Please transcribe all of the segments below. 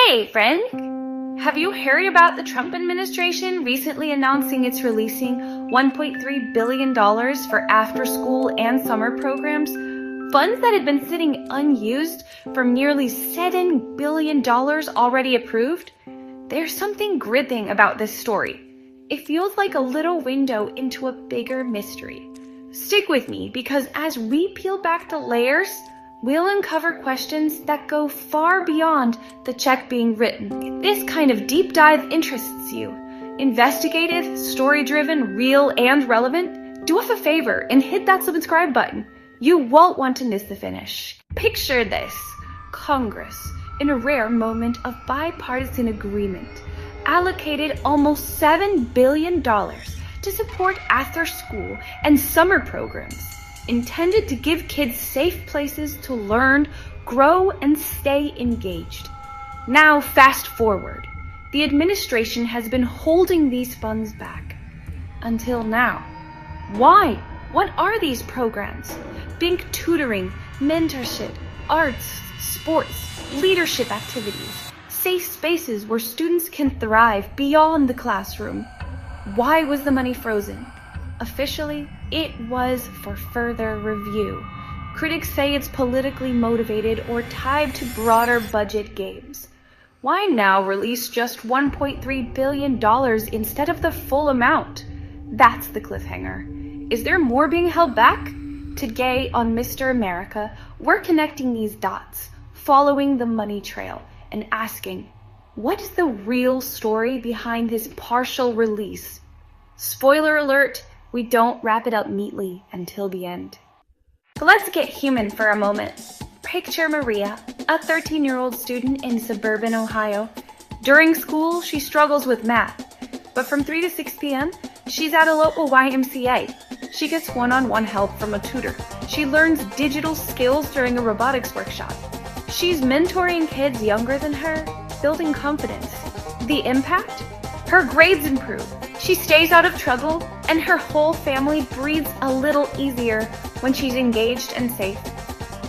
Hey, friend! Have you heard about the Trump administration recently announcing it's releasing $1.3 billion for after-school and summer programs? Funds that had been sitting unused from nearly $7 billion already approved? There's something gripping about this story. It feels like a little window into a bigger mystery. Stick with me, because as we peel back the layers, we'll uncover questions that go far beyond the check being written. If this kind of deep dive interests you, investigative, story-driven, real, and relevant, do us a favor and hit that subscribe button. You won't want to miss the finish. Picture this: Congress, in a rare moment of bipartisan agreement, allocated almost $7 billion to support after-school and summer programs intended to give kids safe places to learn, grow, and stay engaged. Now, fast forward. The administration has been holding these funds back. Until now. Why? What are these programs? Think tutoring, mentorship, arts, sports, leadership activities, safe spaces where students can thrive beyond the classroom. Why was the money frozen? Officially, it was for further review. Critics say it's politically motivated or tied to broader budget games. Why now release just $1.3 billion instead of the full amount? That's the cliffhanger. Is there more being held back? Today on Mr. America, we're connecting these dots, following the money trail, and asking, what is the real story behind this partial release? Spoiler alert, we don't wrap it up neatly until the end. So let's get human for a moment. Picture Maria, a 13-year-old student in suburban Ohio. During school, she struggles with math, but from 3 to 6 p.m., she's at a local YMCA. She gets one-on-one help from a tutor. She learns digital skills during a robotics workshop. She's mentoring kids younger than her, building confidence. The impact? Her grades improve. She stays out of trouble, and her whole family breathes a little easier when she's engaged and safe.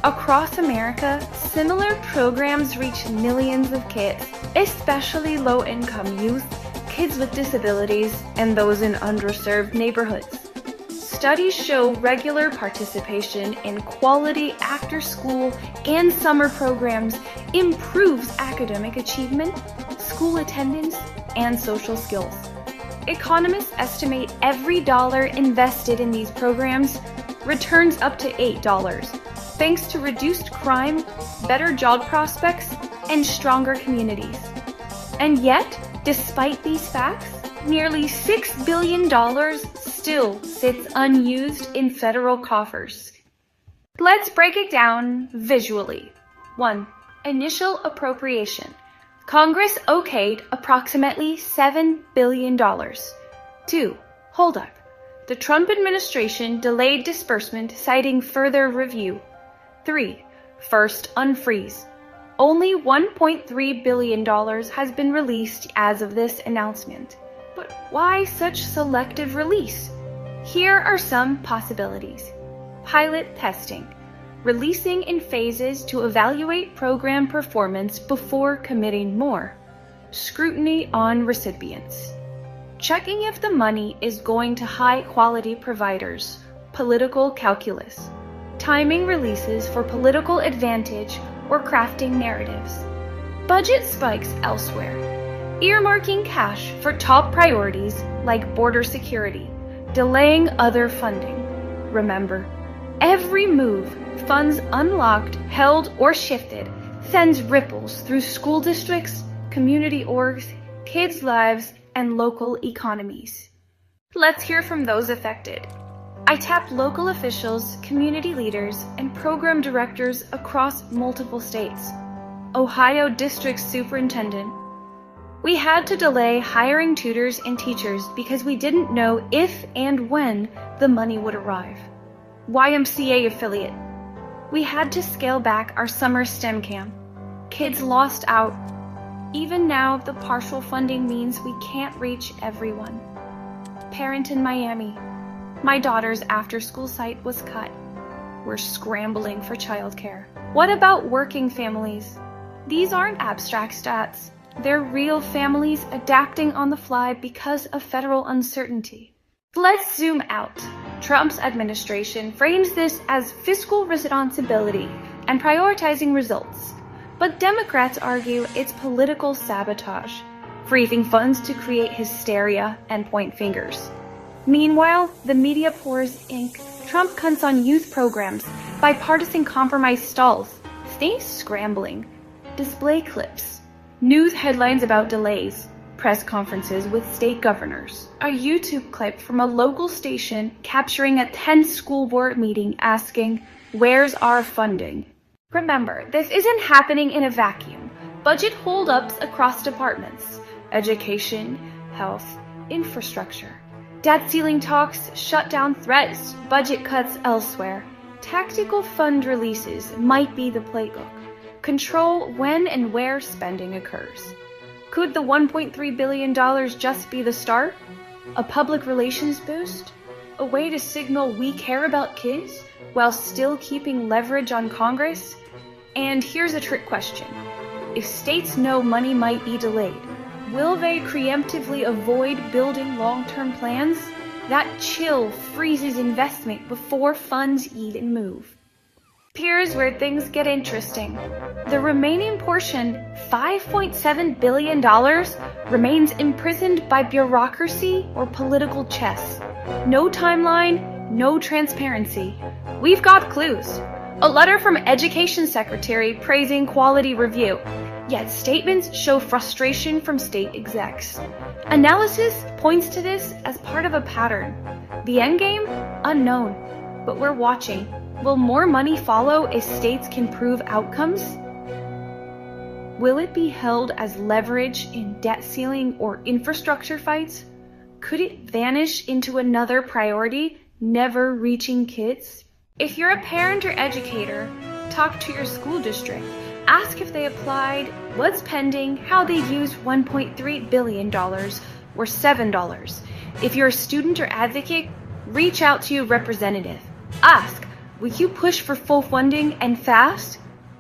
Across America, similar programs reach millions of kids, especially low-income youth, kids with disabilities, and those in underserved neighborhoods. Studies show regular participation in quality after-school and summer programs improves academic achievement, school attendance, and social skills. Economists estimate every dollar invested in these programs returns up to $8, thanks to reduced crime, better job prospects, and stronger communities. And yet, despite these facts, nearly $6 billion still sits unused in federal coffers. Let's break it down visually. 1. Initial appropriation. Congress okayed approximately $7 billion. 2. Holdup. The Trump administration delayed disbursement, citing further review. 3. First unfreeze. Only $1.3 billion has been released as of this announcement. But why such selective release? Here are some possibilities. Pilot testing. Releasing in phases to evaluate program performance before committing more. Scrutiny on recipients. Checking if the money is going to high-quality providers. Political calculus. Timing releases for political advantage or crafting narratives. Budget spikes elsewhere. Earmarking cash for top priorities like border security. Delaying other funding. Remember, every move, funds unlocked, held, or shifted, sends ripples through school districts, community orgs, kids' lives, and local economies. Let's hear from those affected. I tapped local officials, community leaders, and program directors across multiple states. Ohio District Superintendent. We had to delay hiring tutors and teachers because we didn't know if and when the money would arrive. YMCA affiliate. We had to scale back our summer STEM camp. Kids lost out. Even now, the partial funding means we can't reach everyone. Parent in Miami. My daughter's after-school site was cut. We're scrambling for childcare. What about working families? These aren't abstract stats. They're real families adapting on the fly because of federal uncertainty. Let's zoom out. Trump's administration frames this as fiscal responsibility and prioritizing results. But Democrats argue it's political sabotage, freezing funds to create hysteria and point fingers. Meanwhile, the media pours ink. Trump cuts on youth programs, bipartisan compromise stalls, states scrambling, display clips, news headlines about delays, press conferences with state governors, a YouTube clip from a local station capturing a tense school board meeting asking, "Where's our funding?" Remember, this isn't happening in a vacuum. Budget holdups across departments, education, health, infrastructure. Debt ceiling talks, shutdown threats, budget cuts elsewhere. Tactical fund releases might be the playbook. Control when and where spending occurs. Could the $1.3 billion just be the start? A public relations boost? A way to signal we care about kids while still keeping leverage on Congress? And here's a trick question. If states know money might be delayed, will they preemptively avoid building long-term plans? That chill freezes investment before funds even move. Here's where things get interesting. The remaining portion, $5.7 billion, remains imprisoned by bureaucracy or political chess. No timeline, no transparency. We've got clues. A letter from Education Secretary praising quality review. Yet statements show frustration from state execs. Analysis points to this as part of a pattern. The endgame? Unknown. But we're watching. Will more money follow if states can prove outcomes? Will it be held as leverage in debt ceiling or infrastructure fights? Could it vanish into another priority, never reaching kids? If you're a parent or educator, talk to your school district. Ask if they applied, what's pending, how they used $1.3 billion or $7. If you're a student or advocate, reach out to your representative. Ask, will you push for full funding and fast?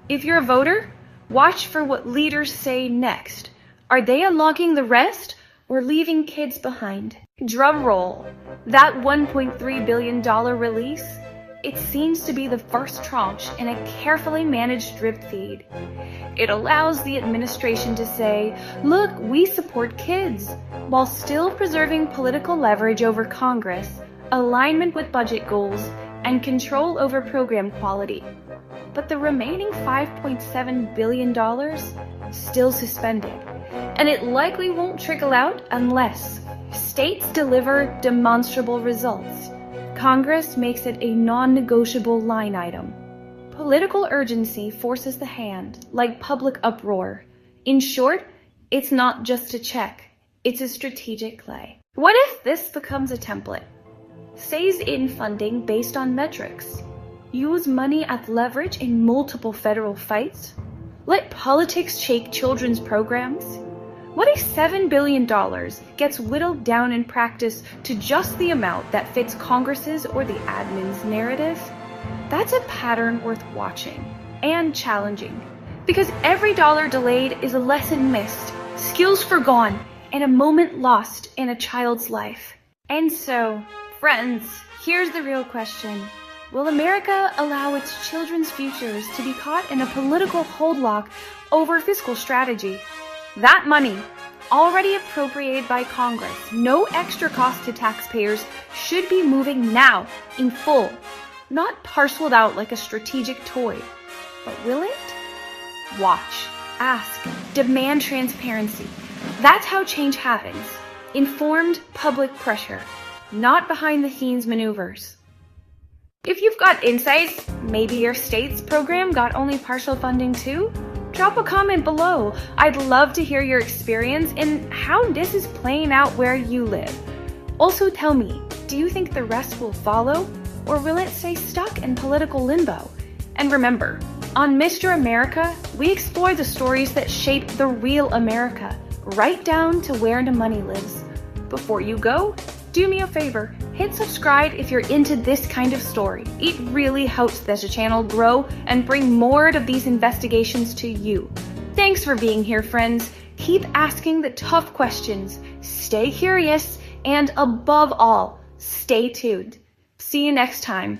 If you're a voter, watch for what leaders say next. Are they unlocking the rest or leaving kids behind? Drum roll. That $1.3 billion release? It seems to be the first tranche in a carefully managed drip feed. It allows the administration to say, look, we support kids, while still preserving political leverage over Congress, alignment with budget goals, and control over program quality. But the remaining $5.7 billion still suspended, and it likely won't trickle out unless states deliver demonstrable results. Congress makes it a non-negotiable line item. Political urgency forces the hand, like public uproar. In short, it's not just a check, it's a strategic play. What if this becomes a template? Phase in funding based on metrics. Use money as leverage in multiple federal fights. Let politics shake children's programs. What if $7 billion gets whittled down in practice to just the amount that fits Congress's or the admin's narrative? That's a pattern worth watching and challenging, because every dollar delayed is a lesson missed, skills forgone, and a moment lost in a child's life. And so, friends, here's the real question. Will America allow its children's futures to be caught in a political holdlock over fiscal strategy? That money, already appropriated by Congress, no extra cost to taxpayers, should be moving now, in full, not parceled out like a strategic toy. But will it? Watch, ask, demand transparency. That's how change happens. Informed public pressure, not behind-the-scenes maneuvers. If you've got insights, maybe your state's program got only partial funding too? Drop a comment below. I'd love to hear your experience and how this is playing out where you live. Also tell me, do you think the rest will follow? Or will it stay stuck in political limbo? And remember, on Mr. America, we explore the stories that shape the real America, right down to where the money lives. Before you go, do me a favor, hit subscribe if you're into this kind of story. It really helps this channel grow and bring more of these investigations to you. Thanks for being here, friends. Keep asking the tough questions, stay curious, and above all, stay tuned. See you next time.